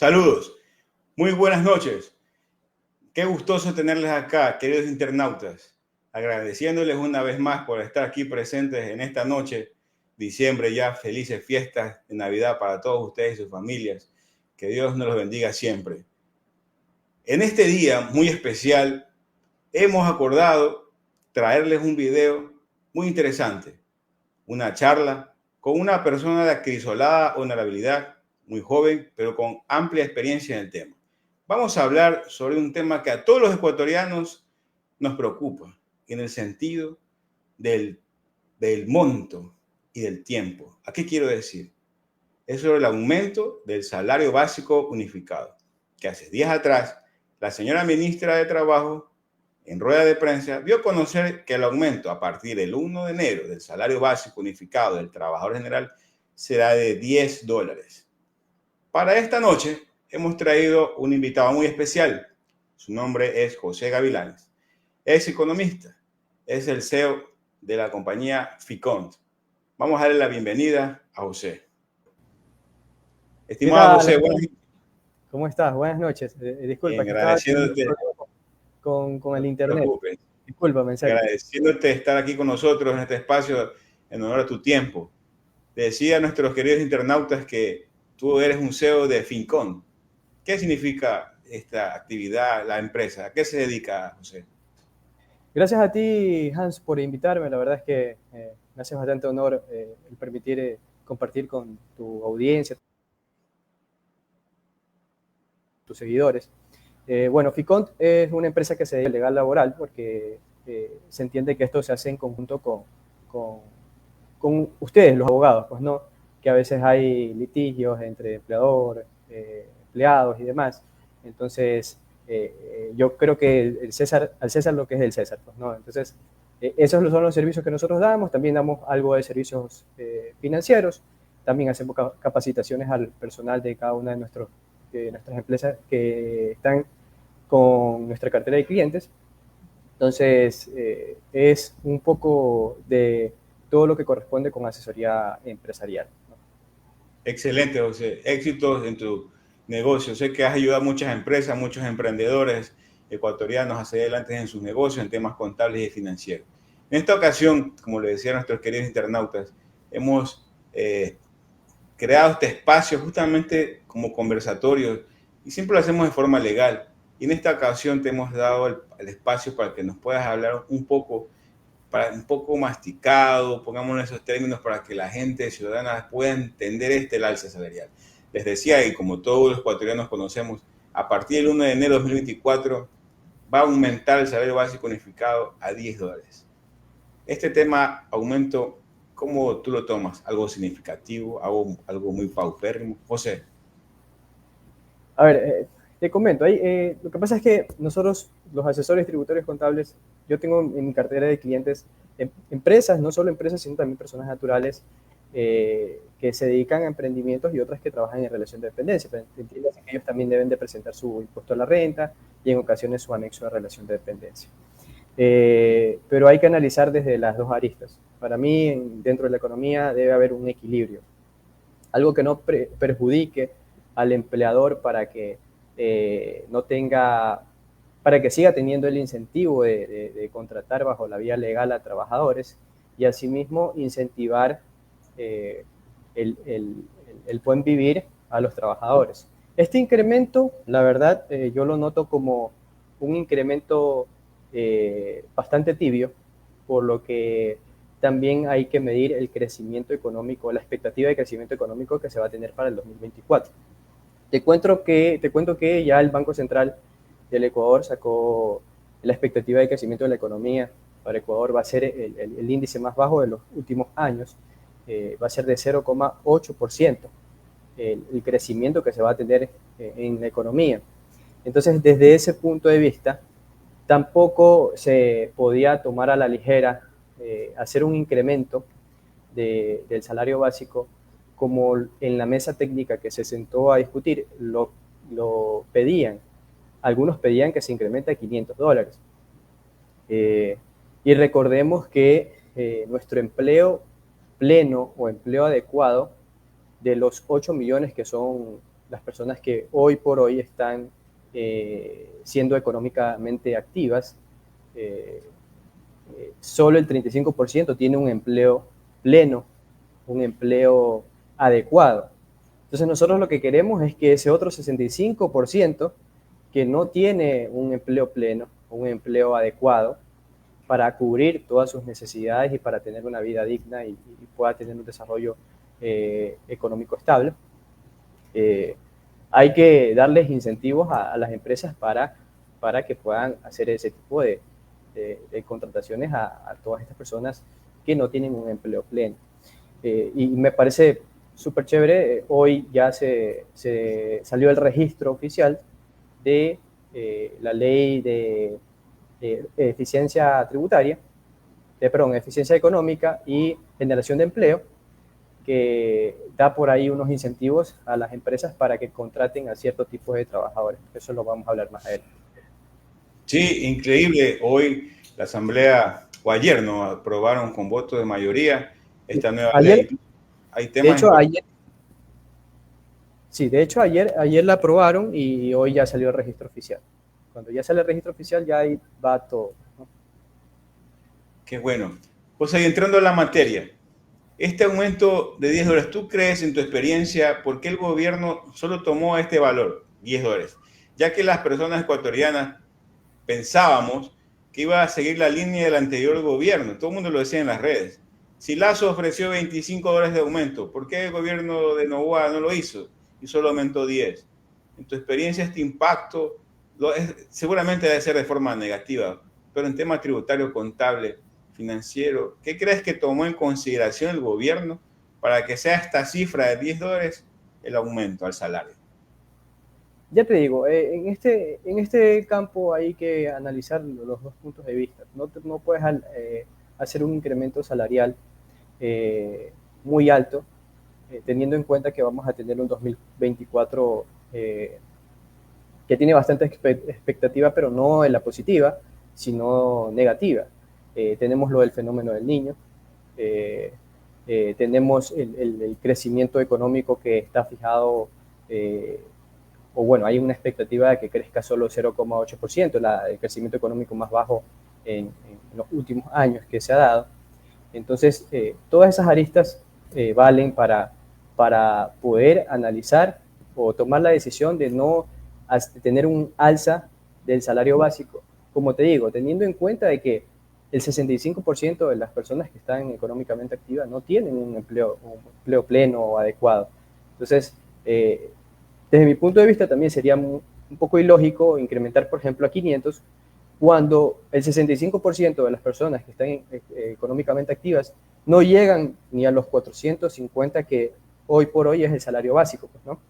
Saludos, muy buenas noches. Qué gustoso tenerles acá, queridos internautas. Agradeciéndoles una vez más por estar aquí presentes en esta noche, diciembre ya, felices fiestas de Navidad para todos ustedes y sus familias. Que Dios nos los bendiga siempre. En este día muy especial, hemos acordado traerles un video muy interesante, una charla con una persona de acrisolada honorabilidad, muy joven, pero con amplia experiencia en el tema. Vamos a hablar sobre un tema que a todos los ecuatorianos nos preocupa, en el sentido del monto y del tiempo. ¿A qué quiero decir? Es sobre el aumento del salario básico unificado, que hace días atrás la señora ministra de Trabajo, en rueda de prensa, dio a conocer que el aumento a partir del 1 de enero del salario básico unificado del trabajador general será de $10. Para esta noche hemos traído un invitado muy especial. Su nombre es José Gavilanes. Es economista, es el CEO de la compañía Ficont. Vamos a darle la bienvenida a José. ¿Qué Estimado tal? José, buenas noches. ¿Cómo estás? Buenas noches. Disculpa, Bien, que estaba teniendo un agradeciéndote, problema con no el te internet. preocupes, Discúlpame, en serio. agradeciéndote estar aquí con nosotros en este espacio en honor a tu tiempo. Le decía a nuestros queridos internautas que tú eres un CEO de Fincon. ¿Qué significa esta actividad, la empresa? ¿A qué se dedica, José? Gracias a ti, Hans, por invitarme. La verdad es que me hace bastante honor el permitir compartir con tu audiencia, tus seguidores. Bueno, Ficont es una empresa que se dedica al legal laboral porque se entiende que esto se hace en conjunto con, con ustedes, los abogados, pues no, que a veces hay litigios entre empleador, empleados y demás. Entonces, yo creo que el César, al César lo que es del César, pues no. Entonces, esos son los servicios que nosotros damos. También damos algo de servicios financieros. También hacemos capacitaciones al personal de cada una de nuestras empresas que están con nuestra cartera de clientes. Entonces, es un poco de todo lo que corresponde con asesoría empresarial, ¿no? Excelente, José. Éxitos en tu negocio. Sé que has ayudado a muchas empresas, muchos emprendedores ecuatorianos a salir adelante en sus negocios en temas contables y financieros. En esta ocasión, como le decía a nuestros queridos internautas, hemos creado este espacio justamente como conversatorio y siempre lo hacemos de forma legal. Y en esta ocasión te hemos dado el espacio para que nos puedas hablar un poco masticado, pongamos en esos términos para que la gente ciudadana pueda entender el alza salarial. Les decía, y como todos los ecuatorianos conocemos, a partir del 1 de enero de 2024 va a aumentar el salario básico unificado a $10. Este tema, aumento, ¿cómo tú lo tomas? ¿Algo significativo? ¿Algo muy paupérrimo? José. A ver, te comento, lo que pasa es que nosotros, los asesores tributarios contables, yo tengo en mi cartera de clientes empresas, no solo empresas, sino también personas naturales que se dedican a emprendimientos y otras que trabajan en relación de dependencia. Entiendes que ellos también deben de presentar su impuesto a la renta y en ocasiones su anexo de relación de dependencia. Pero hay que analizar desde las dos aristas. Para mí, dentro de la economía debe haber un equilibrio, algo que no perjudique al empleador para que no tenga, para que siga teniendo el incentivo de contratar bajo la vía legal a trabajadores y asimismo incentivar el buen vivir a los trabajadores. Este incremento, la verdad, yo lo noto como un incremento bastante tibio, por lo que también hay que medir el crecimiento económico, la expectativa de crecimiento económico que se va a tener para el 2024. Te cuento que ya el Banco Central del Ecuador sacó la expectativa de crecimiento de la economía. Para Ecuador va a ser el índice más bajo de los últimos años, va a ser de 0,8% el crecimiento que se va a tener en la economía. Entonces, desde ese punto de vista, tampoco se podía tomar a la ligera hacer un incremento del salario básico como en la mesa técnica que se sentó a discutir lo pedían. Algunos pedían que se incremente a $500. Y recordemos que nuestro empleo pleno o empleo adecuado de los 8 millones que son las personas que hoy por hoy están siendo económicamente activas, solo el 35% tiene un empleo pleno, un empleo adecuado. Entonces nosotros lo que queremos es que ese otro 65% que no tiene un empleo pleno, un empleo adecuado para cubrir todas sus necesidades y para tener una vida digna y pueda tener un desarrollo económico estable, hay que darles incentivos a las empresas para que puedan hacer ese tipo de contrataciones a todas estas personas que no tienen un empleo pleno. Y me parece súper chévere, hoy ya se salió el registro oficial de la ley de eficiencia tributaria, eficiencia económica y generación de empleo, que da por ahí unos incentivos a las empresas para que contraten a ciertos tipos de trabajadores. Eso lo vamos a hablar más adelante. Sí, increíble. Hoy la Asamblea, o ayer, ¿no?, aprobaron con voto de mayoría esta nueva ley. Hay temas de hecho, ayer la aprobaron y hoy ya salió el registro oficial. Cuando ya sale el registro oficial, ya ahí va todo, ¿no? Qué bueno. Pues ahí entrando a la materia, este aumento de $10, ¿tú crees en tu experiencia por qué el gobierno solo tomó este valor, $10? Ya que las personas ecuatorianas pensábamos que iba a seguir la línea del anterior gobierno. Todo el mundo lo decía en las redes. Si Lazo ofreció $25 de aumento, ¿por qué el gobierno de Noboa no lo hizo y solo aumentó 10? En tu experiencia, este impacto seguramente debe ser de forma negativa, pero en tema tributario, contable, financiero, ¿qué crees que tomó en consideración el gobierno para que sea esta cifra de $10 el aumento al salario? Ya te digo, en este campo hay que analizar los dos puntos de vista. No puedes hacer un incremento salarial muy alto, teniendo en cuenta que vamos a tener un 2024 que tiene bastante expectativa, pero no en la positiva, sino negativa. Tenemos lo del fenómeno del Niño, tenemos el crecimiento económico que está fijado, o bueno, hay una expectativa de que crezca solo 0,8%, el crecimiento económico más bajo en los últimos años que se ha dado. Entonces, todas esas aristas valen para poder analizar o tomar la decisión de no tener un alza del salario básico. Como te digo, teniendo en cuenta de que el 65% de las personas que están económicamente activas no tienen un empleo pleno o adecuado. Entonces, desde mi punto de vista también sería un poco ilógico incrementar, por ejemplo, a 500 cuando el 65% de las personas que están económicamente activas no llegan ni a los 450 que hoy por hoy es el salario básico, pues, ¿no?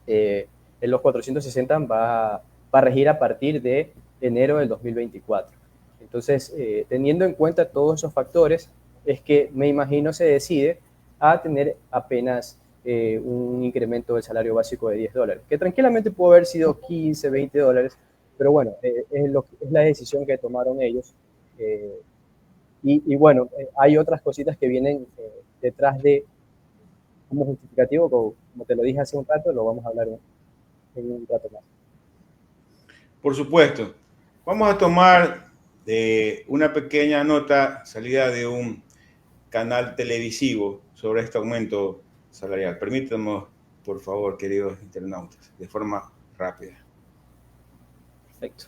En los 460 va a regir a partir de enero del 2024. Entonces, teniendo en cuenta todos esos factores, es que me imagino se decide a tener apenas un incremento del salario básico de $10, que tranquilamente pudo haber sido 15, $20, pero bueno, es la decisión que tomaron ellos. Y bueno, hay otras cositas que vienen detrás de como justificativo, como te lo dije hace un rato, lo vamos a hablar en un rato más. Por supuesto. Vamos a tomar una pequeña nota salida de un canal televisivo sobre este aumento salarial. Permítanme, por favor, queridos internautas, de forma rápida. Perfecto.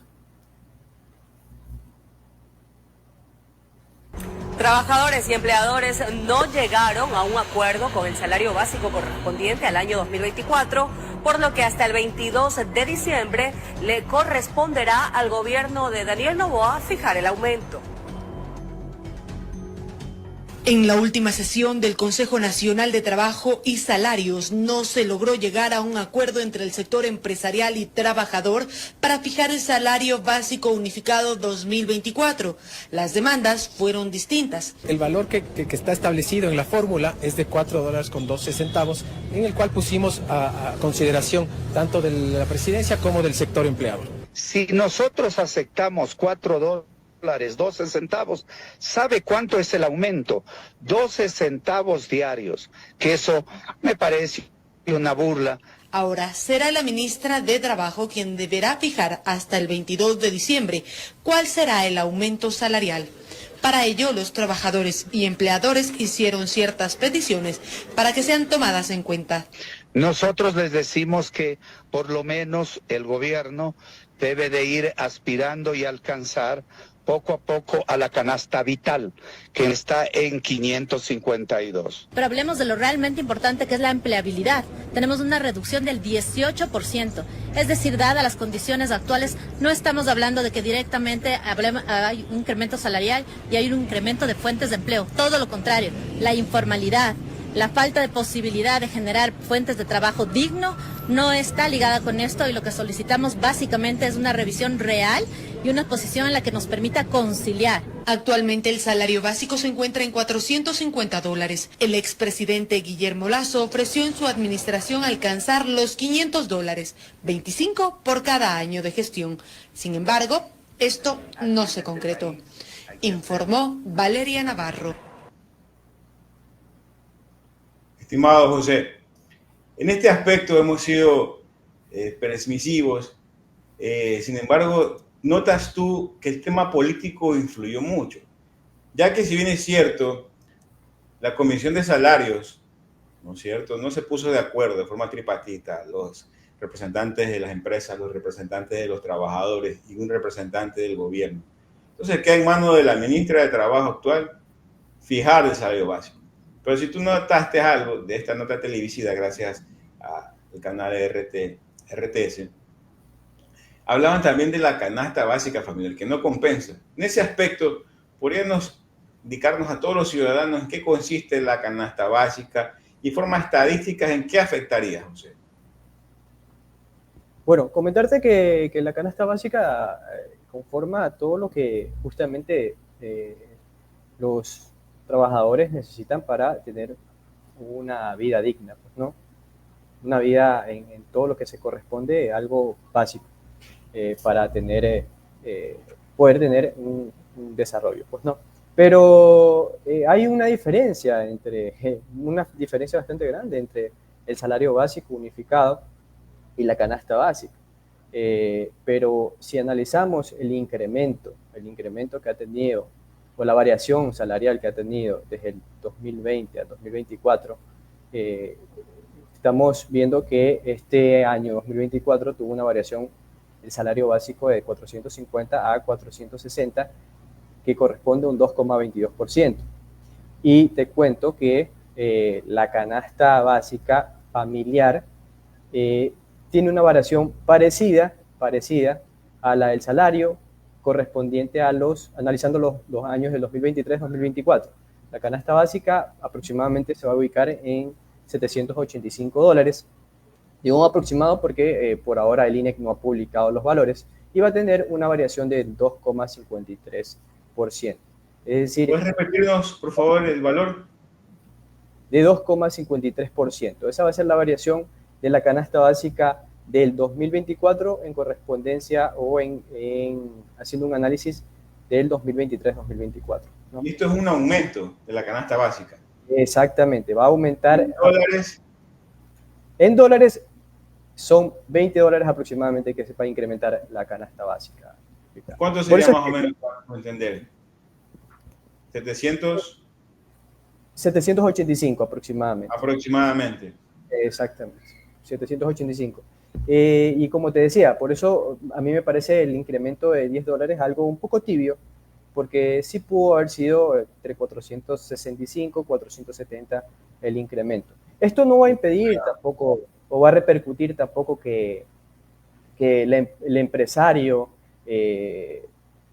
Trabajadores y empleadores no llegaron a un acuerdo con el salario básico correspondiente al año 2024, por lo que hasta el 22 de diciembre le corresponderá al gobierno de Daniel Noboa fijar el aumento. En la última sesión del Consejo Nacional de Trabajo y Salarios no se logró llegar a un acuerdo entre el sector empresarial y trabajador para fijar el salario básico unificado 2024. Las demandas fueron distintas. El valor que está establecido en la fórmula es de $4.12, en el cual pusimos a consideración tanto de la presidencia como del sector empleador. Si nosotros aceptamos $4.12, 12 centavos. ¿Sabe cuánto es el aumento? 12 centavos diarios, que eso me parece una burla Ahora será la ministra de Trabajo quien deberá fijar hasta el 22 de diciembre cuál será el aumento salarial. Para ello, los trabajadores y empleadores hicieron ciertas peticiones para que sean tomadas en cuenta. Nosotros les decimos que por lo menos el gobierno debe de ir aspirando y alcanzar poco a poco a la canasta vital, que está en 552. Pero hablemos de lo realmente importante, que es la empleabilidad. Tenemos una reducción del 18%. Es decir, dadas las condiciones actuales, no estamos hablando de que directamente hay un incremento salarial y hay un incremento de fuentes de empleo. Todo lo contrario, la informalidad, la falta de posibilidad de generar fuentes de trabajo digno no está ligada con esto, y lo que solicitamos básicamente es una revisión real y una posición en la que nos permita conciliar. Actualmente el salario básico se encuentra en $450. El expresidente Guillermo Lasso ofreció en su administración alcanzar los $500, 25 por cada año de gestión. Sin embargo, esto no se concretó, informó Valeria Navarro. Estimado José, en este aspecto hemos sido permisivos. Sin embargo, ¿notas tú que el tema político influyó mucho? Ya que si bien es cierto, la Comisión de Salarios, ¿no es cierto?, no se puso de acuerdo de forma tripartita, los representantes de las empresas, los representantes de los trabajadores y un representante del gobierno. Entonces queda en manos de la ministra de Trabajo actual fijar el salario básico. Pero si tú notaste algo de esta nota televisiva, gracias al canal RTS, hablaban también de la canasta básica familiar, que no compensa. En ese aspecto, ¿podríamos indicarnos a todos los ciudadanos en qué consiste la canasta básica y formas estadísticas en qué afectaría, José? Bueno, comentarte que la canasta básica conforma todo lo que justamente los trabajadores necesitan para tener una vida digna, pues, ¿no? Una vida en todo lo que se corresponde a algo básico para poder tener un desarrollo, pues, ¿no? Pero hay una diferencia bastante grande entre el salario básico unificado y la canasta básica. Pero si analizamos el incremento que ha tenido, o la variación salarial que ha tenido desde el 2020 a 2024, estamos viendo que este año 2024 tuvo una variación el salario básico de 450 a 460, que corresponde a un 2,22%. Y te cuento que la canasta básica familiar tiene una variación parecida a la del salario correspondiente analizando los años del 2023-2024. La canasta básica aproximadamente se va a ubicar en $785. Digo un aproximado porque por ahora el INEC no ha publicado los valores, y va a tener una variación de 2,53%. Es decir, ¿puedes repetirnos, por favor, el valor? De 2,53%. Esa va a ser la variación de la canasta básica del 2024 en correspondencia o haciendo un análisis del 2023-2024, ¿no? Y esto es un aumento de la canasta básica. Exactamente, va a aumentar. ¿En dólares? En dólares son $20 aproximadamente que se va a incrementar la canasta básica. ¿Cuánto sería más o menos para entender? 785 aproximadamente. Aproximadamente. Exactamente, 785. Y como te decía, por eso a mí me parece el incremento de $10 algo un poco tibio, porque sí pudo haber sido entre 465 470 el incremento. Esto no va a impedir tampoco, o va a repercutir tampoco que el empresario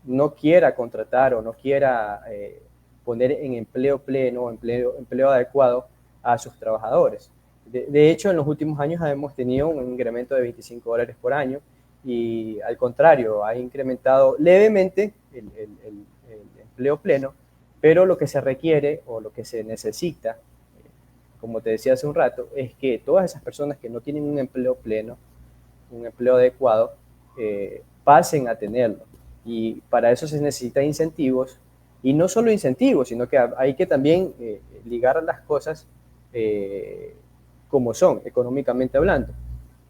no quiera contratar o no quiera poner en empleo pleno, empleo adecuado a sus trabajadores. De hecho, en los últimos años hemos tenido un incremento de $25 por año, y al contrario, ha incrementado levemente el empleo pleno, pero lo que se requiere o lo que se necesita, como te decía hace un rato, es que todas esas personas que no tienen un empleo pleno, un empleo adecuado, pasen a tenerlo. Y para eso se necesitan incentivos, y no solo incentivos, sino que hay que también ligar las cosas como son, económicamente hablando.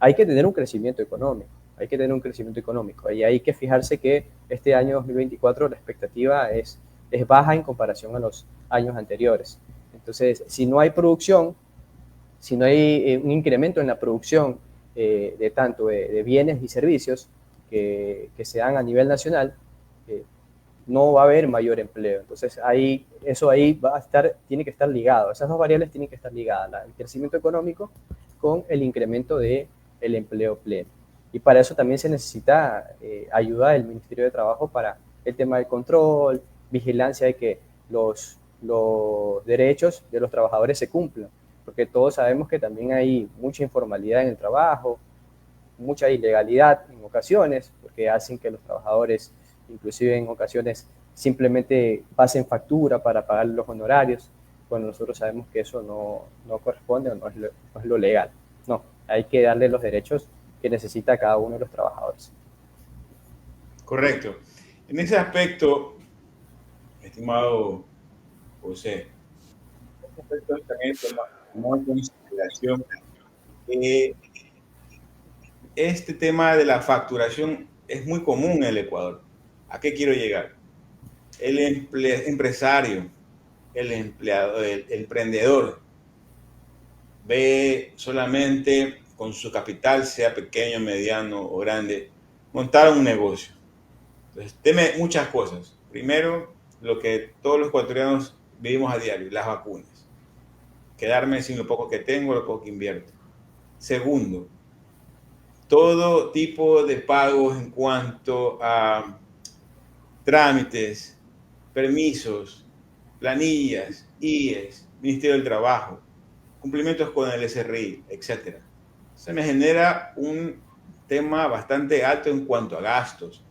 hay que tener un crecimiento económico, hay que tener un crecimiento económico y hay que fijarse que este año 2024 la expectativa es baja en comparación a los años anteriores. Entonces, si no hay producción, si no hay un incremento en la producción de tanto de bienes y servicios que se dan a nivel nacional, no va a haber mayor empleo. Entonces, eso ahí va a estar, tiene que estar ligado. Esas dos variables tienen que estar ligadas, el crecimiento económico con el incremento del empleo pleno. Y para eso también se necesita ayuda del Ministerio de Trabajo para el tema del control, vigilancia de que los derechos de los trabajadores se cumplan, porque todos sabemos que también hay mucha informalidad en el trabajo, mucha ilegalidad en ocasiones, porque hacen que los trabajadores, inclusive en ocasiones, simplemente pasen factura para pagar los honorarios, cuando nosotros sabemos que eso no corresponde o no es lo legal. No, hay que darle los derechos que necesita cada uno de los trabajadores. Correcto. En ese aspecto, estimado José, también tomó en consideración que este tema de la facturación es muy común en el Ecuador. ¿A qué quiero llegar? El empresario, el empleado, el emprendedor, ve solamente con su capital, sea pequeño, mediano o grande, montar un negocio. Entonces, teme muchas cosas. Primero, lo que todos los ecuatorianos vivimos a diario, las vacunas. Quedarme sin lo poco que tengo, lo poco que invierto. Segundo, todo tipo de pagos en cuanto a trámites, permisos, planillas, IES, Ministerio del Trabajo, cumplimientos con el SRI, etc. Se me genera un tema bastante alto en cuanto a gastos.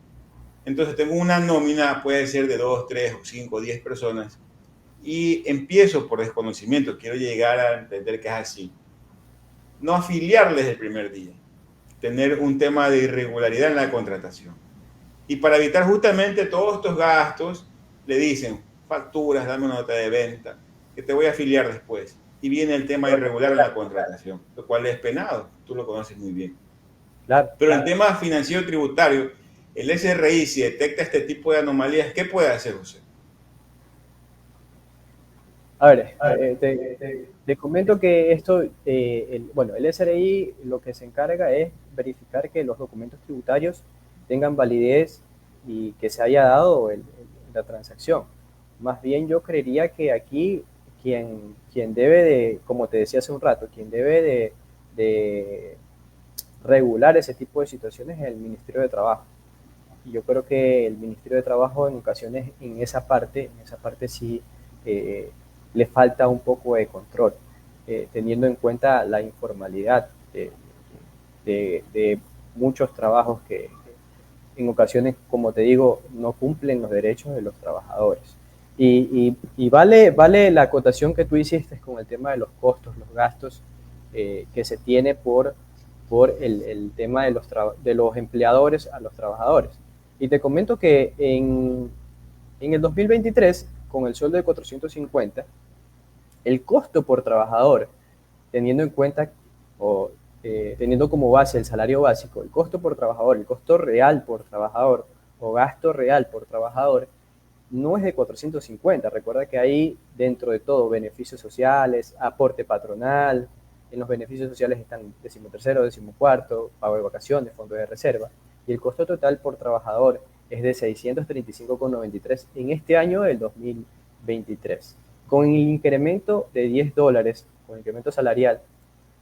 Entonces tengo una nómina, puede ser de 2, 3 o 5, 10 personas, y empiezo por desconocimiento, quiero llegar a entender que es así. No afiliarles el primer día, tener un tema de irregularidad en la contratación. Y para evitar justamente todos estos gastos, le dicen, facturas, dame una nota de venta, que te voy a afiliar después. Y viene el tema irregular en la contratación, lo cual es penado, tú lo conoces muy bien. Claro. Pero en tema financiero tributario, el SRI, si detecta este tipo de anomalías, ¿qué puede hacer usted? A ver, te comento que esto, bueno, el SRI lo que se encarga es verificar que los documentos tributarios tengan validez y que se haya dado la transacción. Más bien yo creería que aquí quien debe de, como te decía hace un rato, quien debe de regular ese tipo de situaciones es el Ministerio de Trabajo. Y yo creo que el Ministerio de Trabajo en ocasiones en esa parte sí le falta un poco de control, teniendo en cuenta la informalidad de muchos trabajos que en ocasiones, como te digo, no cumplen los derechos de los trabajadores. Y vale la acotación que tú hiciste con el tema de los costos, los gastos que se tiene por el tema de los empleadores a los trabajadores. Y te comento que en el 2023, con el sueldo de 450, el costo por trabajador, teniendo en cuenta o teniendo como base el salario básico, el costo por trabajador, el costo real por trabajador o gasto real por trabajador, no es de 450. Recuerda que ahí, dentro de todo, beneficios sociales, aporte patronal, en los beneficios sociales están 13º, 14º, pago de vacaciones, fondo de reserva, y el costo total por trabajador es de 635,93 en este año del 2023. Con el incremento de $10, con el incremento salarial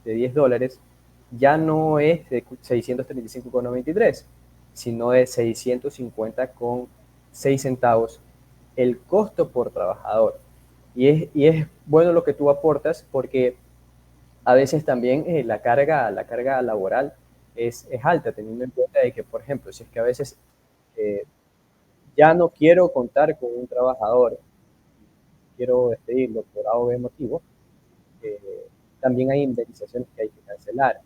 de $10, ya no es de 635,93, sino de 650,6 centavos el costo por trabajador. Y es bueno lo que tú aportas porque a veces también la carga laboral es alta, teniendo en cuenta de que, por ejemplo, si es que a veces ya no quiero contar con un trabajador, quiero despedirlo por A o B motivo, también hay indemnizaciones que hay que cancelar.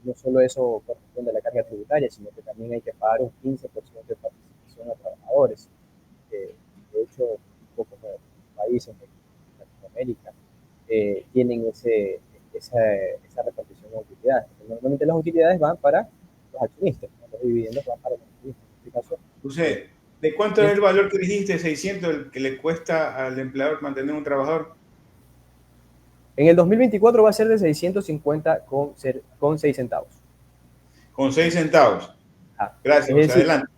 No solo eso corresponde a la carga tributaria, sino que también hay que pagar un 15% de participación a trabajadores. De hecho, pocos países de Latinoamérica tienen ese esa repartición de utilidades. Normalmente las utilidades van para los accionistas, los dividendos van para los accionistas. En este caso, José, ¿de cuánto es el valor que dijiste, 600, el que le cuesta al empleador mantener un trabajador? en el 2024 va a ser de 650 con 6 centavos. Con 6 centavos. Gracias, Es José, decir, adelante.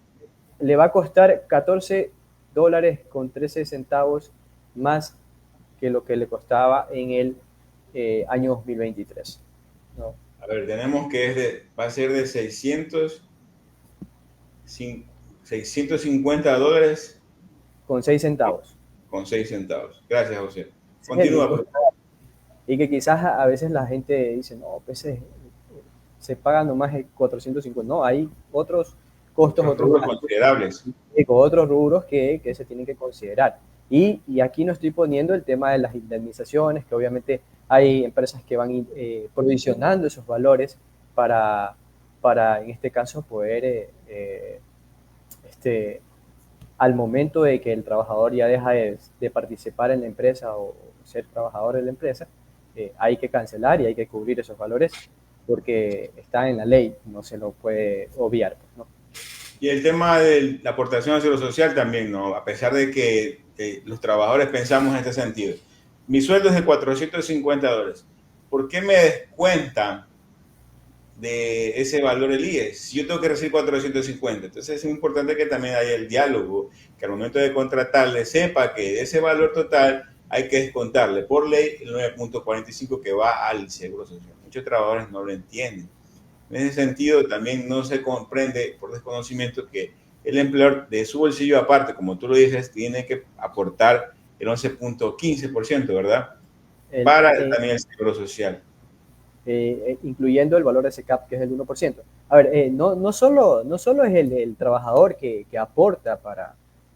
le va a costar 14 dólares con 13 centavos más que lo que le costaba en el año 2023, ¿no? A ver, tenemos que va a ser de 650 dólares Con 6 centavos. con 6 centavos. Gracias, José. Sí, Continúa, por favor. y que quizás a veces la gente dice, no, pues se paga nomás el 450. No, hay otros costos, otros rubros considerables. otros rubros que se tienen que considerar. Y aquí no estoy poniendo el tema de las indemnizaciones, que obviamente hay empresas que van provisionando esos valores para en este caso, poder, al momento de que el trabajador ya deja de participar en la empresa o ser trabajador de la empresa, hay que cancelar y hay que cubrir esos valores porque está en la ley, no se lo puede obviar, ¿no? Y el tema de la aportación al seguro social también, ¿no? A pesar de que los trabajadores pensamos en este sentido. Mi sueldo es de 450 dólares. ¿Por qué me descuentan de ese valor el IES si yo tengo que recibir 450? Entonces es importante que también haya el diálogo, que al momento de contratarle sepa que de ese valor total hay que descontarle por ley el 9.45 que va al seguro social. Muchos trabajadores no lo entienden. En ese sentido, también no se comprende por desconocimiento que el empleador de su bolsillo aparte, como tú lo dices, tiene que aportar el 11.15%, ¿verdad? Para también el seguro social. Incluyendo el valor de ese CAP, que es el 1%. A ver, no solo es el trabajador que aporta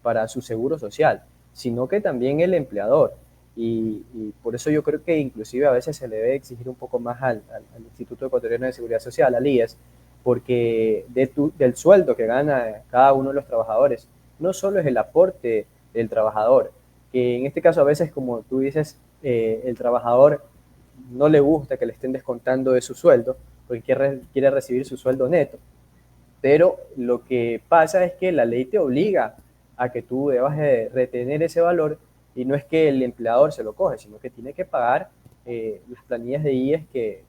para su seguro social, sino que también el empleador. Y por eso yo creo que inclusive a veces se le debe exigir un poco más al Instituto Ecuatoriano de Seguridad Social, al IES, porque del sueldo que gana cada uno de los trabajadores, no solo es el aporte del trabajador, que en este caso a veces, como tú dices, el trabajador no le gusta que le estén descontando de su sueldo, porque quiere recibir su sueldo neto. Pero lo que pasa es que la ley te obliga a que tú debas de retener ese valor, y no es que el empleador se lo coge, sino que tiene que pagar las planillas de IES que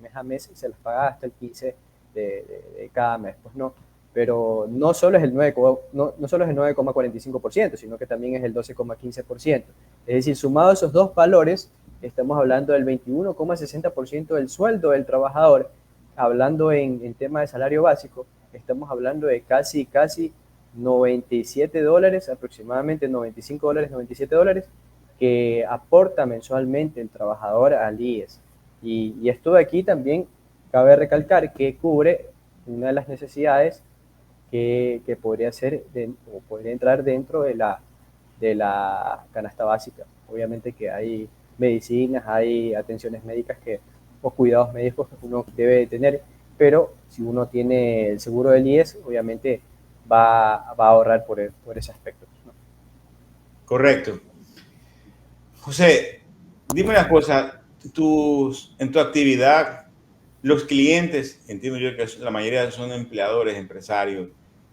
mes a mes se las paga hasta el 15 de cada mes. Pues no, pero no solo es el 9,45%, sino que también es el 12,15%. Es decir, sumado esos dos valores, estamos hablando del 21,60% del sueldo del trabajador. Hablando en tema de salario básico, estamos hablando de casi 97 dólares, aproximadamente 95 dólares, 97 dólares, que aporta mensualmente el trabajador al IES. Y esto de aquí también cabe recalcar que cubre una de las necesidades que podría ser o podría entrar dentro de la canasta básica. Obviamente que hay medicinas, hay atenciones médicas o cuidados médicos que uno debe tener, pero si uno tiene el seguro del IES, obviamente va a ahorrar por ese aspecto, ¿no? Correcto. José, dime una cosa, en tu actividad, los clientes, entiendo yo que la mayoría son empleadores, empresarios,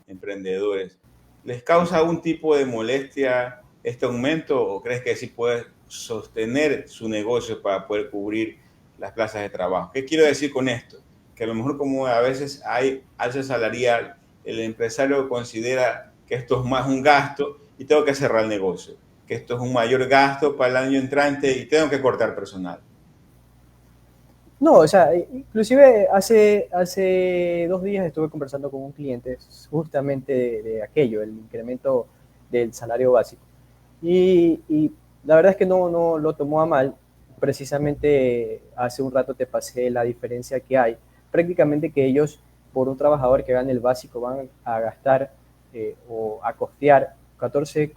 emprendedores, ¿les causa algún tipo de molestia este aumento o crees que sí puede sostener su negocio para poder cubrir las plazas de trabajo? ¿Qué quiero decir con esto? Que a lo mejor como a veces hay alza salarial, el empresario considera que esto es más un gasto y tengo que cerrar el negocio, que esto es un mayor gasto para el año entrante y tengo que cortar personal. No, o sea, inclusive hace 2 días estuve conversando con un cliente justamente de aquello, el incremento del salario básico. Y la verdad es que no lo tomó a mal. Precisamente hace un rato te pasé la diferencia que hay. Prácticamente que ellos, por un trabajador que gane el básico, van a gastar o a costear 14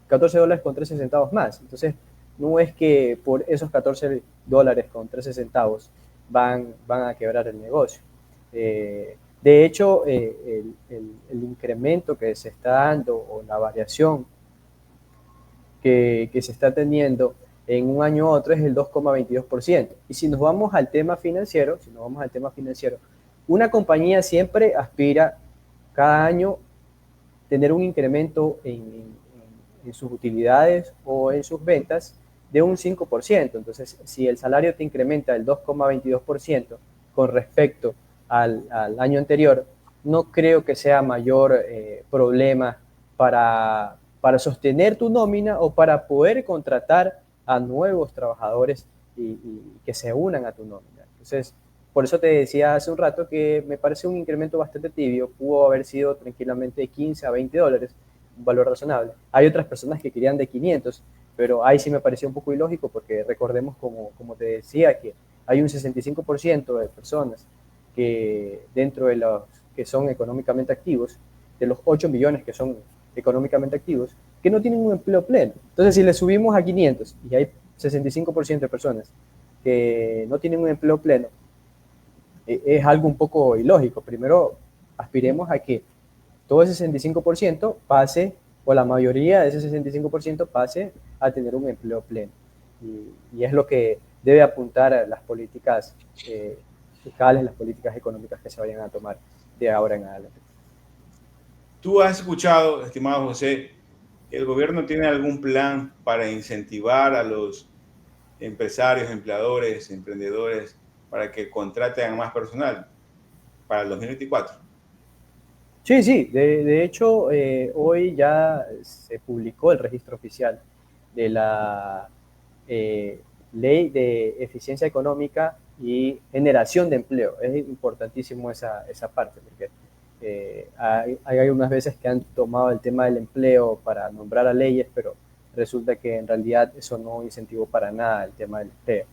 dólares con 13 centavos más. Entonces, no es que por esos 14 dólares con 13 centavos van a quebrar el negocio. De hecho, el incremento que se está dando o la variación que se está teniendo en un año u otro es el 2,22%. Y si nos vamos al tema financiero, una compañía siempre aspira cada año tener un incremento en sus utilidades o en sus ventas de un 5%. Entonces, si el salario te incrementa el 2,22% con respecto al año anterior, no creo que sea mayor problema para sostener tu nómina o para poder contratar a nuevos trabajadores y que se unan a tu nómina. Entonces, por eso te decía hace un rato que me parece un incremento bastante tibio, pudo haber sido tranquilamente de 15 a 20 dólares, un valor razonable. Hay otras personas que querían de 500, pero ahí sí me pareció un poco ilógico porque recordemos, como te decía, que hay un 65% de personas que dentro de los que son económicamente activos, de los 8 millones que son económicamente activos, que no tienen un empleo pleno. Entonces, si le subimos a 500 y hay 65% de personas que no tienen un empleo pleno, es algo un poco ilógico. Primero, aspiremos a que todo ese 65% pase, o la mayoría de ese 65% pase a tener un empleo pleno. Y es lo que debe apuntar a las políticas fiscales, las políticas económicas que se vayan a tomar de ahora en adelante. Tú has escuchado, estimado José, ¿el gobierno tiene algún plan para incentivar a los empresarios, empleadores, emprendedores para que contraten a más personal para el 2024? Sí. De hecho, hoy ya se publicó el registro oficial de la Ley de Eficiencia Económica y Generación de Empleo. Es importantísimo esa parte, porque hay unas veces que han tomado el tema del empleo para nombrar a leyes, pero resulta que en realidad eso no incentivó para nada el tema del empleo.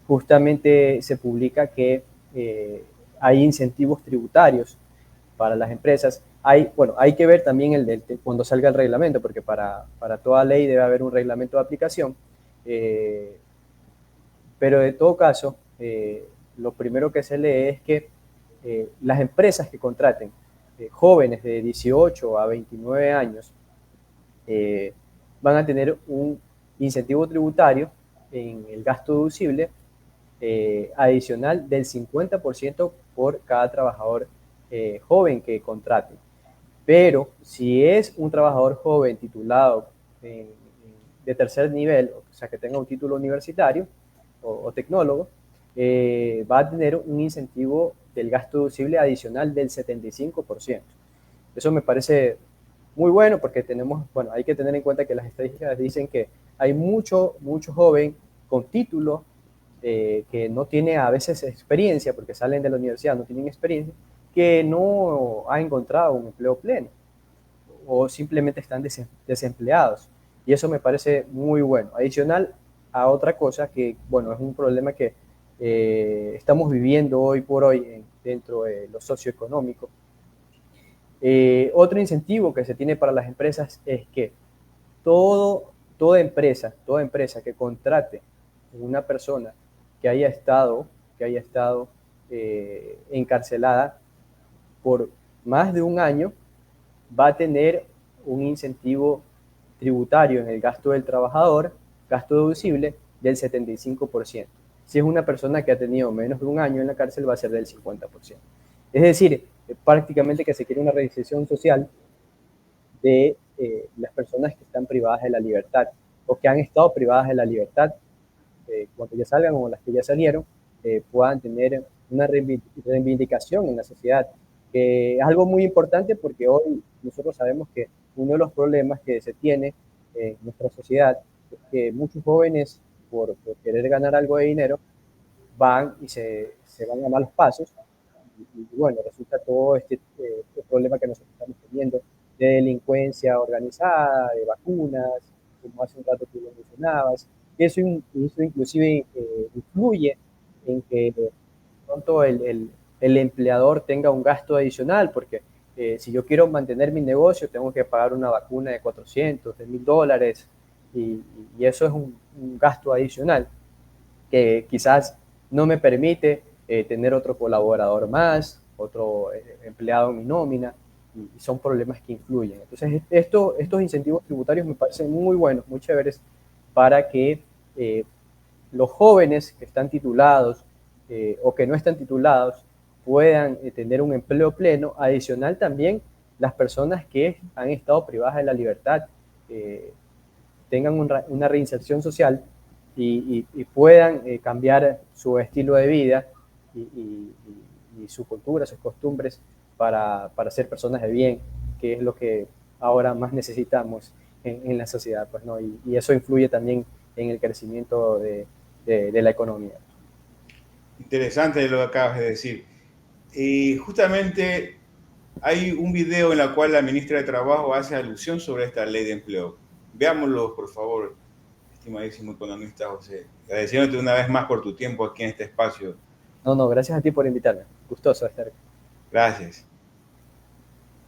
Justamente se publica que hay incentivos tributarios para las empresas. Hay que ver también cuando salga el reglamento, porque para toda ley debe haber un reglamento de aplicación. Pero de todo caso, lo primero que se lee es que las empresas que contraten jóvenes de 18 a 29 años van a tener un incentivo tributario en el gasto deducible adicional del 50% por cada trabajador joven que contraten. Pero si es un trabajador joven titulado de tercer nivel, o sea, que tenga un título universitario o tecnólogo, va a tener un incentivo del gasto deducible adicional del 75%. Eso me parece muy bueno porque hay que tener en cuenta que las estadísticas dicen que hay mucho joven con título que no tiene a veces experiencia, porque salen de la universidad, no tienen experiencia, que no ha encontrado un empleo pleno o simplemente están desempleados. Y eso me parece muy bueno. Adicional a otra cosa que, es un problema que estamos viviendo hoy por hoy dentro de lo socioeconómico. Otro incentivo que se tiene para las empresas es que toda empresa que contrate una persona que haya estado encarcelada por más de un año va a tener un incentivo tributario en el gasto del trabajador, gasto deducible, del 75%. Si es una persona que ha tenido menos de un año en la cárcel, va a ser del 50%. Es decir, prácticamente que se quiere una reinserción social de las personas que están privadas de la libertad o que han estado privadas de la libertad cuando ya salgan o las que ya salieron, puedan tener una reivindicación en la sociedad, que es algo muy importante porque hoy nosotros sabemos que uno de los problemas que se tiene en nuestra sociedad es que muchos jóvenes, por querer ganar algo de dinero, van y se van a malos pasos. Y resulta todo este problema que nosotros estamos teniendo de delincuencia organizada, de vacunas, como hace un rato tú lo mencionabas. Eso inclusive influye en que de pronto el empleador tenga un gasto adicional, porque si yo quiero mantener mi negocio, tengo que pagar una vacuna de 400, de $1,000, y eso es un gasto adicional que quizás no me permite tener otro colaborador más, otro empleado en mi nómina, y son problemas que influyen. Entonces, estos incentivos tributarios me parecen muy buenos, muy chéveres para que los jóvenes que están titulados o que no están titulados puedan tener un empleo pleno. Adicional también las personas que han estado privadas de la libertad tengan una reinserción social y puedan cambiar su estilo de vida y su cultura, sus costumbres para ser personas de bien, que es lo que ahora más necesitamos en la sociedad, pues, ¿no? Y eso influye también en el crecimiento de la economía. Interesante lo que acabas de decir. Y justamente hay un video en el cual la ministra de Trabajo hace alusión sobre esta ley de empleo. Veámoslo, por favor, estimadísimo economista José. Agradeciéndote una vez más por tu tiempo aquí en este espacio. No, gracias a ti por invitarme. Gustoso de estar aquí. Gracias.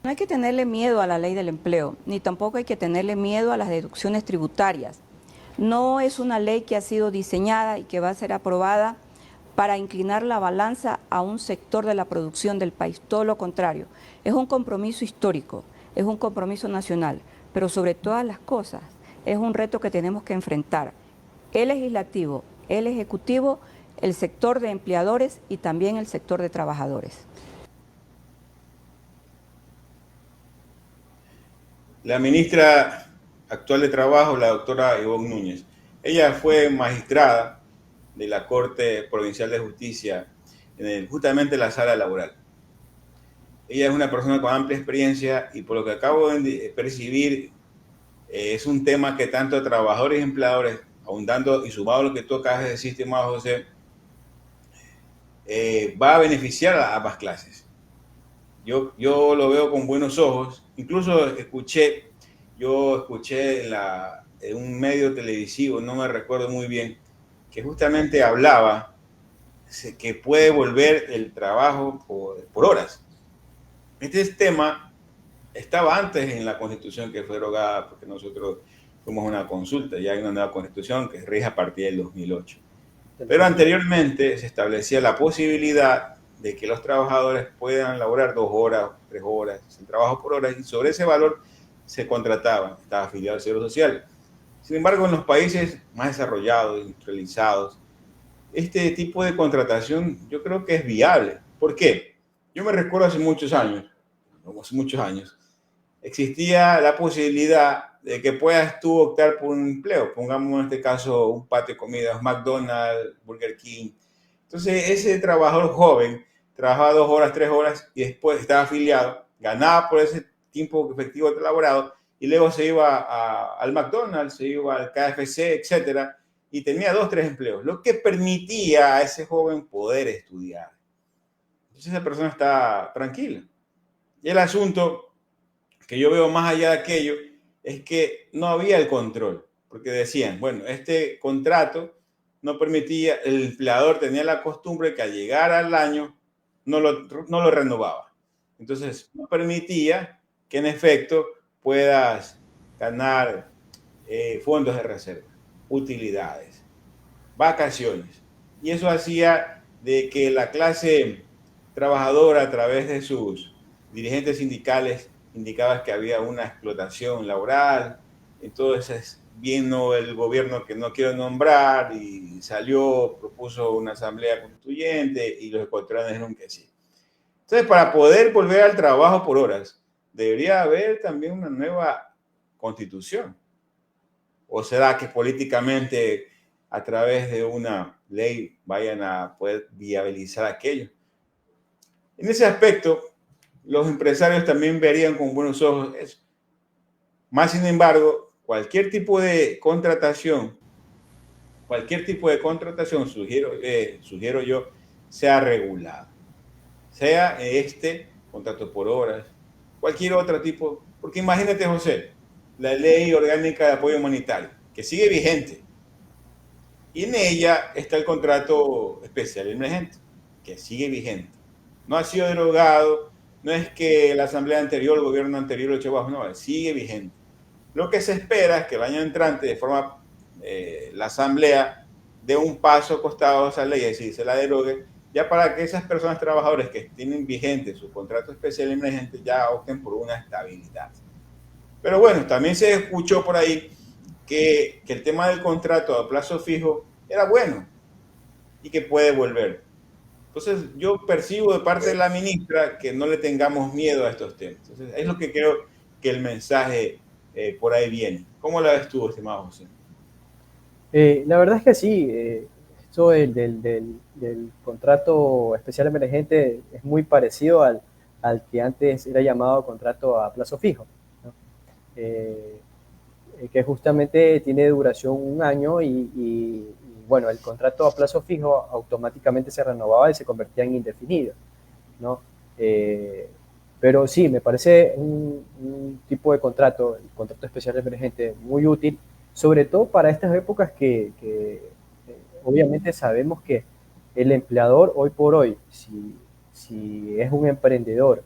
No hay que tenerle miedo a la ley del empleo, ni tampoco hay que tenerle miedo a las deducciones tributarias. No es una ley que ha sido diseñada y que va a ser aprobada para inclinar la balanza a un sector de la producción del país. Todo lo contrario, es un compromiso histórico, es un compromiso nacional, pero sobre todas las cosas es un reto que tenemos que enfrentar. El legislativo, el ejecutivo, el sector de empleadores y también el sector de trabajadores. La ministra actual de Trabajo, la doctora Ivonne Núñez, ella fue magistrada de la Corte Provincial de Justicia justamente en la sala laboral. Ella es una persona con amplia experiencia y por lo que acabo de percibir es un tema que tanto trabajadores y empleadores, ahondando y sumado a lo que tú acabas de decir, estimado José, va a beneficiar a ambas clases. Yo lo veo con buenos ojos. Incluso escuché en un medio televisivo, no me recuerdo muy bien, que justamente hablaba que puede volver el trabajo por horas. Este tema estaba antes en la Constitución que fue derogada porque nosotros fuimos a una consulta. Ya hay una nueva Constitución que rige a partir del 2008. Pero anteriormente se establecía la posibilidad de que los trabajadores puedan laborar 2 horas, 3 horas, el trabajo por horas, y sobre ese valor se contrataban, estaba afiliado al Seguro Social. Sin embargo, en los países más desarrollados, industrializados, este tipo de contratación yo creo que es viable. ¿Por qué? Yo me recuerdo hace muchos años, existía la posibilidad de que puedas tú optar por un empleo. Pongamos en este caso un patio de comidas, McDonald's, Burger King. Entonces ese trabajador joven trabajaba 2 horas, 3 horas y después estaba afiliado, ganaba por ese tiempo efectivo elaborado y luego se iba al McDonald's, se iba al KFC, etcétera, y tenía 2, 3 empleos, lo que permitía a ese joven poder estudiar. Entonces esa persona está tranquila. Y el asunto que yo veo más allá de aquello es que no había el control, porque decían, bueno, este contrato no permitía, el empleador tenía la costumbre que al llegar al año no lo renovaba. Entonces no permitía que en efecto puedas ganar fondos de reserva, utilidades, vacaciones. Y eso hacía de que la clase trabajadora a través de sus dirigentes sindicales indicaba que había una explotación laboral. Entonces vino el gobierno que no quiero nombrar y propuso una asamblea constituyente y los ecuatorianos dijeron que sí. Entonces, para poder volver al trabajo por horas, debería haber también una nueva constitución. ¿O será que políticamente a través de una ley vayan a poder viabilizar aquello? En ese aspecto, los empresarios también verían con buenos ojos eso. Más sin embargo, cualquier tipo de contratación, sugiero yo, sea regulado. Sea contrato por horas, cualquier otro tipo. Porque imagínate, José, la ley orgánica de apoyo humanitario, que sigue vigente. Y en ella está el contrato especial emergente, que sigue vigente. No ha sido derogado, no es que la asamblea anterior, el gobierno anterior lo echó abajo, no, sigue vigente. Lo que se espera es que el año entrante, de forma, la asamblea dé un paso a costado a esa ley, es decir, se la derogue, ya para que esas personas trabajadoras que tienen vigente su contrato especial emergente ya opten por una estabilidad. Pero bueno, también se escuchó por ahí que el tema del contrato a plazo fijo era bueno y que puede volver. Entonces, yo percibo de parte de la ministra que no le tengamos miedo a estos temas. Entonces, es lo que creo que el mensaje por ahí viene. ¿Cómo la ves tú, estimado José? La verdad es que sí, esto del contrato especial emergente es muy parecido al que antes era llamado contrato a plazo fijo, ¿no? Que justamente tiene duración un año y, bueno, el contrato a plazo fijo automáticamente se renovaba y se convertía en indefinido, ¿no? Pero sí, me parece un tipo de contrato, el contrato especial emergente, muy útil, sobre todo para estas épocas que obviamente sabemos que el empleador hoy por hoy, si es un emprendedor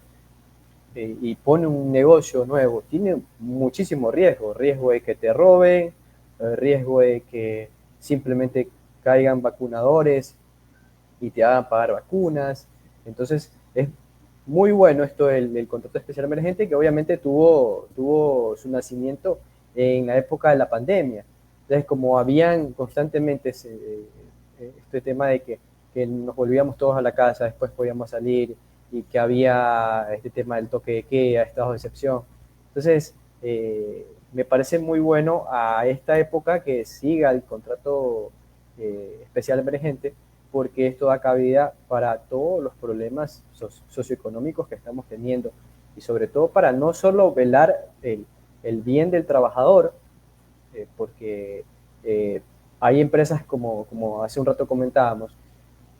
y pone un negocio nuevo, tiene muchísimo riesgo de que te roben, riesgo de que simplemente caigan vacunadores y te hagan pagar vacunas. Entonces es muy bueno esto del contrato especial emergente, que obviamente tuvo su nacimiento en la época de la pandemia. Entonces, como habían constantemente este tema de que nos volvíamos todos a la casa, después podíamos salir, y que había este tema del toque de queda, estados de excepción. Entonces, me parece muy bueno a esta época que siga el contrato especial emergente, porque esto da cabida para todos los problemas socioeconómicos que estamos teniendo, y sobre todo para no solo velar el bien del trabajador, porque hay empresas como hace un rato comentábamos,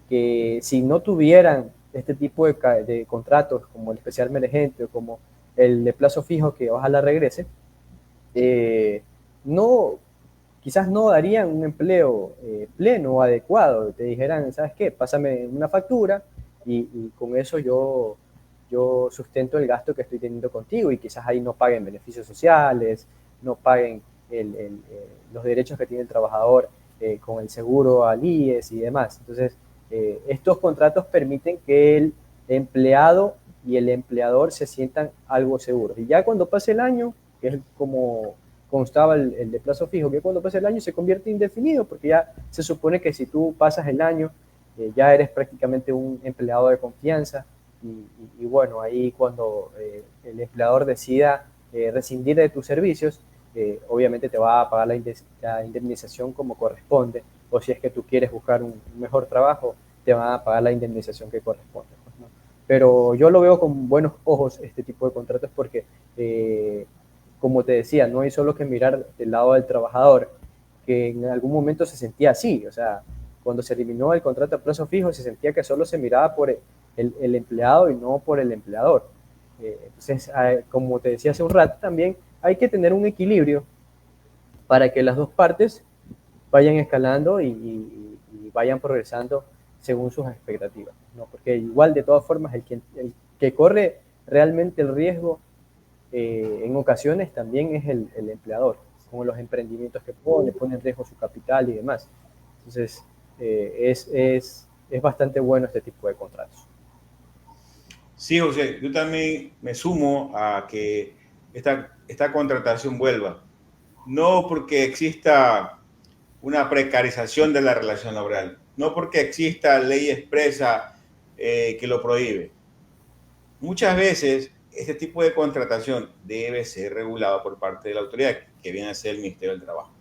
que si no tuvieran este tipo de contratos como el especial emergente o como el de plazo fijo, que ojalá regrese, no, quizás no darían un empleo pleno o adecuado. Te dijeran, ¿sabes qué? Pásame una factura y con eso yo sustento el gasto que estoy teniendo contigo, y quizás ahí no paguen beneficios sociales, no paguen los derechos que tiene el trabajador con el seguro al IES y demás. Entonces, estos contratos permiten que el empleado y el empleador se sientan algo seguros. Y ya cuando pase el año, que es como constaba el de plazo fijo, que cuando pase el año se convierte en indefinido, porque ya se supone que si tú pasas el año, ya eres prácticamente un empleado de confianza, y bueno, ahí cuando el empleador decida rescindir de tus servicios, obviamente te va a pagar la indemnización como corresponde, o si es que tú quieres buscar un mejor trabajo, te van a pagar la indemnización que corresponde, ¿no? Pero yo lo veo con buenos ojos este tipo de contratos, porque como te decía, no hay solo que mirar del lado del trabajador, que en algún momento se sentía así. O sea, cuando se eliminó el contrato a plazo fijo, se sentía que solo se miraba por el empleado y no por el empleador. Entonces, como te decía hace un rato, también hay que tener un equilibrio para que las dos partes vayan escalando y vayan progresando según sus expectativas, ¿no? Porque igual, de todas formas, el que corre realmente el riesgo en ocasiones también es el empleador, como los emprendimientos que pone en riesgo su capital y demás. Entonces, es bastante bueno este tipo de contratos. Sí, José, yo también me sumo a que esta contratación vuelva. No porque exista una precarización de la relación laboral, no porque exista ley expresa que lo prohíbe. Muchas veces este tipo de contratación debe ser regulado por parte de la autoridad, que viene a ser el Ministerio del Trabajo.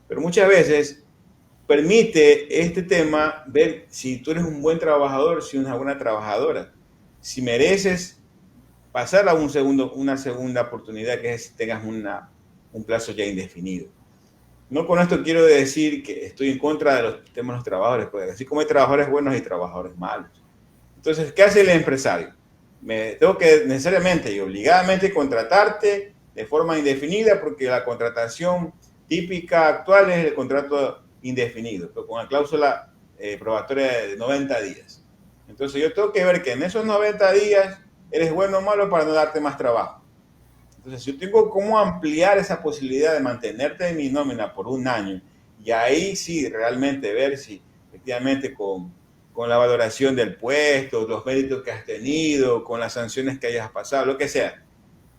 Pero muchas veces permite este tema ver si tú eres un buen trabajador, si eres una buena trabajadora, si mereces pasar a una segunda oportunidad, que es tengas un plazo ya indefinido. No con esto quiero decir que estoy en contra de los temas de los trabajadores, porque así como hay trabajadores buenos, hay trabajadores malos. Entonces, ¿qué hace el empresario? Me tengo que necesariamente y obligadamente contratarte de forma indefinida, porque la contratación típica actual es el contrato indefinido, pero con la cláusula probatoria de 90 días. Entonces, yo tengo que ver que en esos 90 días eres bueno o malo para no darte más trabajo. Entonces, yo tengo cómo ampliar esa posibilidad de mantenerte en mi nómina por un año, y ahí sí realmente ver si efectivamente con la valoración del puesto, los méritos que has tenido, con las sanciones que hayas pasado, lo que sea,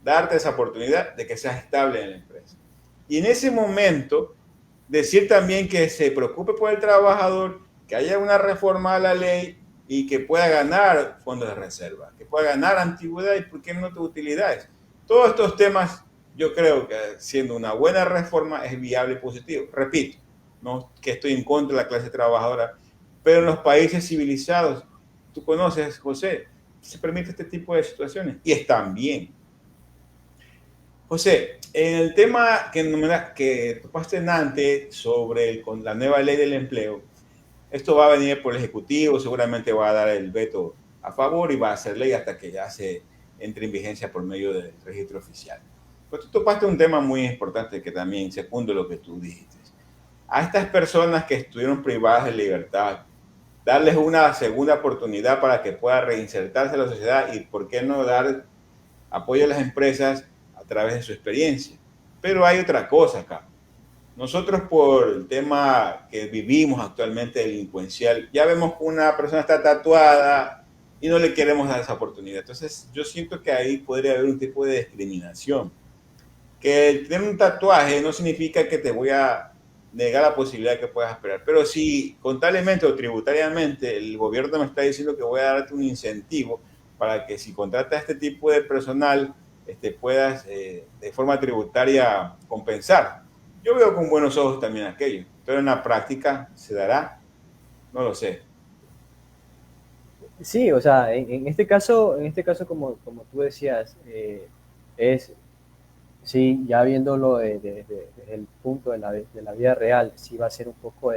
darte esa oportunidad de que seas estable en la empresa. Y en ese momento, decir también que se preocupe por el trabajador, que haya una reforma a la ley y que pueda ganar fondos de reserva, que pueda ganar antigüedad y por qué no utilidades. Todos estos temas, yo creo que siendo una buena reforma es viable y positivo. Repito, no que estoy en contra de la clase trabajadora, pero en los países civilizados, tú conoces, José, se permite este tipo de situaciones y están bien. José, en el tema que topaste antes sobre con la nueva ley del empleo, esto va a venir por el Ejecutivo, seguramente va a dar el veto a favor y va a ser ley hasta que ya se entre en vigencia por medio del registro oficial. Pero tú topaste un tema muy importante que también secundo lo que tú dijiste. A estas personas que estuvieron privadas de libertad, darles una segunda oportunidad para que puedan reinsertarse en la sociedad y, ¿por qué no dar apoyo a las empresas a través de su experiencia? Pero hay otra cosa acá. Nosotros, por el tema que vivimos actualmente delincuencial, ya vemos que una persona está tatuada y no le queremos dar esa oportunidad. Entonces, yo siento que ahí podría haber un tipo de discriminación. Que tener un tatuaje no significa que te voy a negar la posibilidad de que puedas esperar. Pero si contablemente o tributariamente el gobierno me está diciendo que voy a darte un incentivo para que si contratas a este tipo de personal, puedas de forma tributaria compensar. Yo veo con buenos ojos también aquello, pero en la práctica se dará, no lo sé. Sí, o sea, en este caso, como tú decías, es, sí, ya viéndolo desde el punto de la vida real, sí va a ser un poco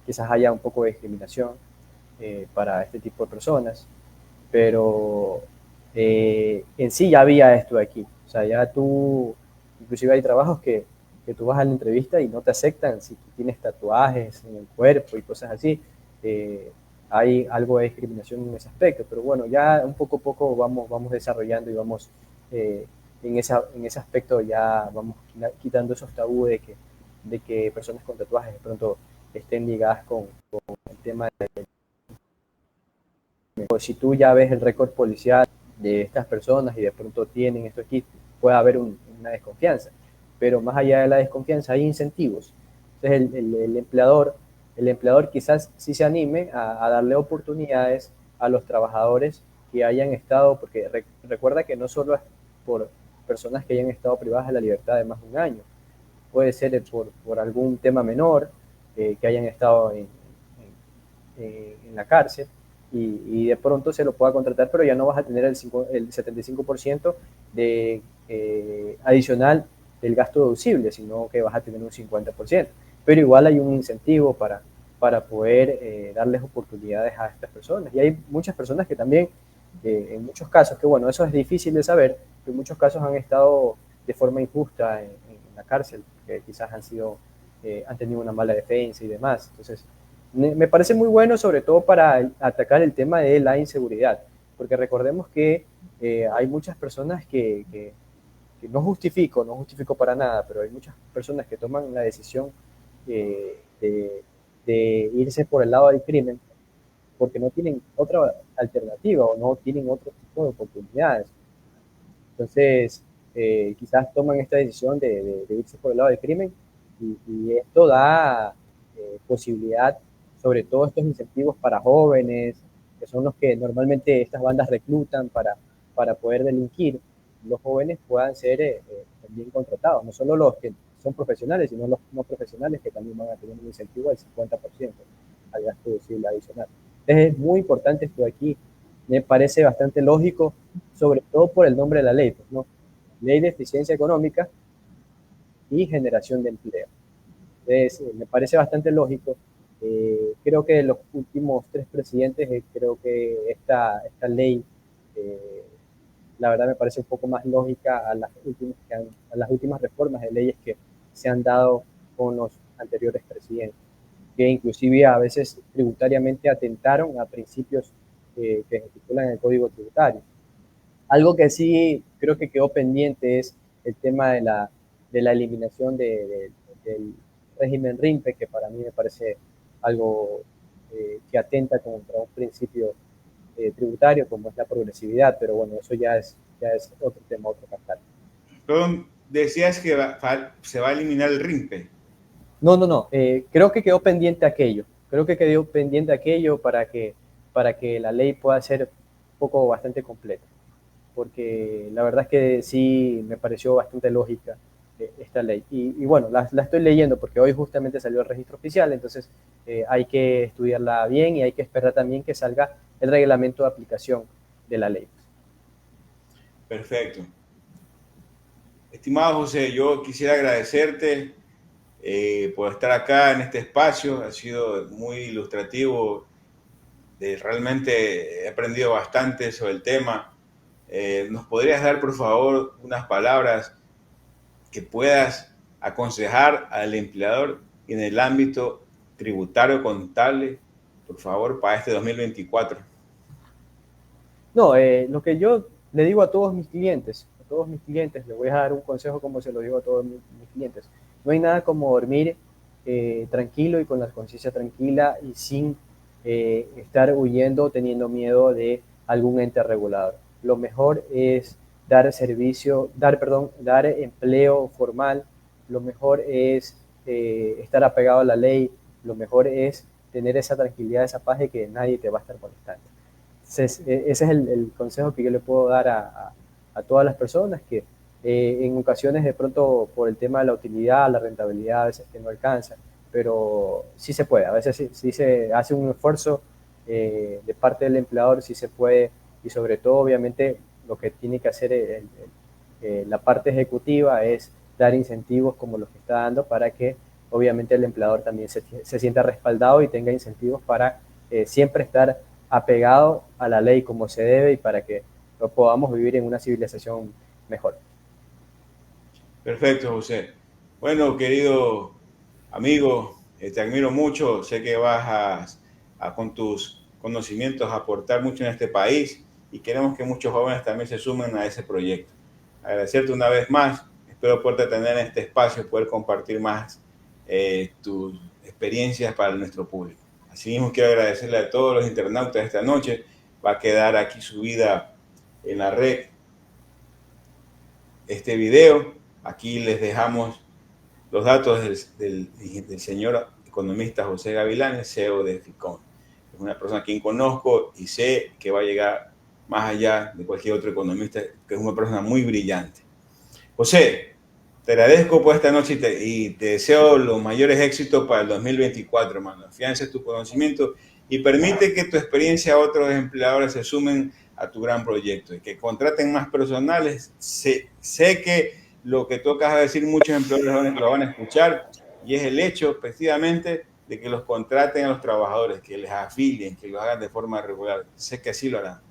quizás haya un poco de discriminación para este tipo de personas, pero en sí ya había esto de aquí. O sea, ya tú, inclusive hay trabajos que tú vas a la entrevista y no te aceptan si tú tienes tatuajes en el cuerpo y cosas así. Hay algo de discriminación en ese aspecto, pero bueno, ya un poco a poco vamos desarrollando y vamos en ese aspecto ya vamos quitando esos tabúes de que personas con tatuajes de pronto estén ligadas con el tema de... Si tú ya ves el récord policial de estas personas y de pronto tienen esto aquí, puede haber una desconfianza. Pero más allá de la desconfianza hay incentivos. Entonces el empleador quizás sí se anime a darle oportunidades a los trabajadores que hayan estado, porque recuerda que no solo es por personas que hayan estado privadas de la libertad de más de un año, puede ser por algún tema menor, que hayan estado en la cárcel, y de pronto se lo pueda contratar, pero ya no vas a tener el 75% de adicional del gasto deducible, sino que vas a tener un 50%. Pero igual hay un incentivo para poder darles oportunidades a estas personas. Y hay muchas personas que también, en muchos casos, que bueno, eso es difícil de saber, pero en muchos casos han estado de forma injusta en la cárcel, que quizás han tenido una mala defensa y demás. Entonces, me parece muy bueno, sobre todo para atacar el tema de la inseguridad, porque recordemos que hay muchas personas que no justifico para nada, pero hay muchas personas que toman la decisión de irse por el lado del crimen porque no tienen otra alternativa o no tienen otro tipo de oportunidades. Entonces, quizás toman esta decisión de irse por el lado del crimen y esto da posibilidad, sobre todo estos incentivos para jóvenes, que son los que normalmente estas bandas reclutan para poder delinquir, los jóvenes puedan ser también contratados, no solo los que son profesionales, sino los no profesionales que también van a tener un incentivo del 50% al gasto deducible adicional. Entonces es muy importante esto de aquí, me parece bastante lógico, sobre todo por el nombre de la ley, pues, ¿no? Ley de Eficiencia Económica y Generación de Empleo. Entonces, me parece bastante lógico. Creo que de los últimos 3 presidentes, creo que esta ley, la verdad me parece un poco más lógica a las últimas reformas de leyes que se han dado con los anteriores presidentes, que inclusive a veces tributariamente atentaron a principios que se estipulan en el Código Tributario. Algo que sí creo que quedó pendiente es el tema de la eliminación del régimen RIMPE, que para mí me parece algo que atenta contra un principio tributario como es la progresividad, pero bueno, eso ya es otro tema, otro cantar. Perdón, decías que se va a eliminar el RIMPE. No. Creo que quedó pendiente aquello. Creo que quedó pendiente aquello para que la ley pueda ser un poco bastante completa. Porque la verdad es que sí me pareció bastante lógica esta ley. Y bueno, la estoy leyendo porque hoy justamente salió el registro oficial, entonces hay que estudiarla bien y hay que esperar también que salga el reglamento de aplicación de la ley. Perfecto. Estimado José, yo quisiera agradecerte por estar acá en este espacio. Ha sido muy ilustrativo. Realmente he aprendido bastante sobre el tema. ¿Nos podrías dar, por favor, unas palabras que puedas aconsejar al empleador en el ámbito tributario contable, por favor, para este 2024? No, lo que yo le digo a todos mis clientes, les voy a dar un consejo como se lo digo a todos mis clientes. No hay nada como dormir tranquilo y con la conciencia tranquila y sin estar huyendo o teniendo miedo de algún ente regulador. Lo mejor es dar empleo formal, lo mejor es estar apegado a la ley, lo mejor es tener esa tranquilidad, esa paz de que nadie te va a estar molestando. Ese es el consejo que yo le puedo dar a todas las personas que en ocasiones de pronto por el tema de la utilidad, la rentabilidad, a veces que no alcanza, pero sí se puede, a veces sí se hace un esfuerzo de parte del empleador, sí se puede, y sobre todo obviamente lo que tiene que hacer la parte ejecutiva es dar incentivos como los que está dando para que obviamente el empleador también se sienta respaldado y tenga incentivos para siempre estar apegado a la ley como se debe y para que podamos vivir en una civilización mejor. Perfecto, José. Bueno, querido amigo, te admiro mucho. Sé que vas con tus conocimientos a aportar mucho en este país y queremos que muchos jóvenes también se sumen a ese proyecto. Agradecerte una vez más. Espero poderte tener en este espacio, poder compartir más tus experiencias para nuestro público. Asimismo, quiero agradecerle a todos los internautas esta noche. Va a quedar aquí subida en la red este video. Aquí les dejamos los datos del señor economista José Gavilán, CEO de FICON. Es una persona a quien conozco y sé que va a llegar más allá de cualquier otro economista, que es una persona muy brillante. José, te agradezco por esta noche y te deseo los mayores éxitos para el 2024, hermano. Afianza tu conocimiento y permite que tu experiencia a otros empleadores se sumen a tu gran proyecto y que contraten más personales. Sé que lo que tocas a decir muchos empleadores lo van a escuchar y es el hecho, precisamente, de que los contraten a los trabajadores, que les afilien, que lo hagan de forma regular. Sé que así lo harán.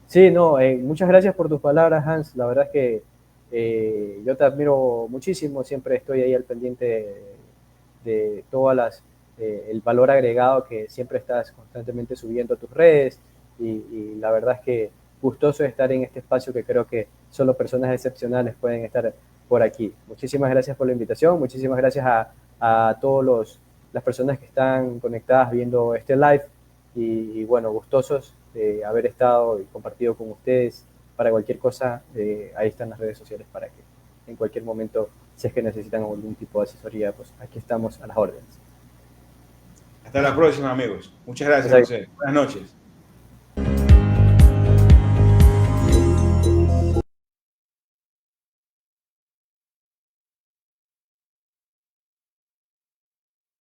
Sí, no, muchas gracias por tus palabras, Hans. La verdad es que yo te admiro muchísimo, siempre estoy ahí al pendiente de todas el valor agregado que siempre estás constantemente subiendo a tus redes y la verdad es que gustoso de estar en este espacio que creo que solo personas excepcionales pueden estar por aquí. Muchísimas gracias por la invitación, muchísimas gracias a todas las personas que están conectadas viendo este live y bueno, gustosos de haber estado y compartido con ustedes. Para cualquier cosa, ahí están las redes sociales para que en cualquier momento, si es que necesitan algún tipo de asesoría, pues aquí estamos a las órdenes. Hasta la próxima, amigos. Muchas gracias, José. Buenas noches.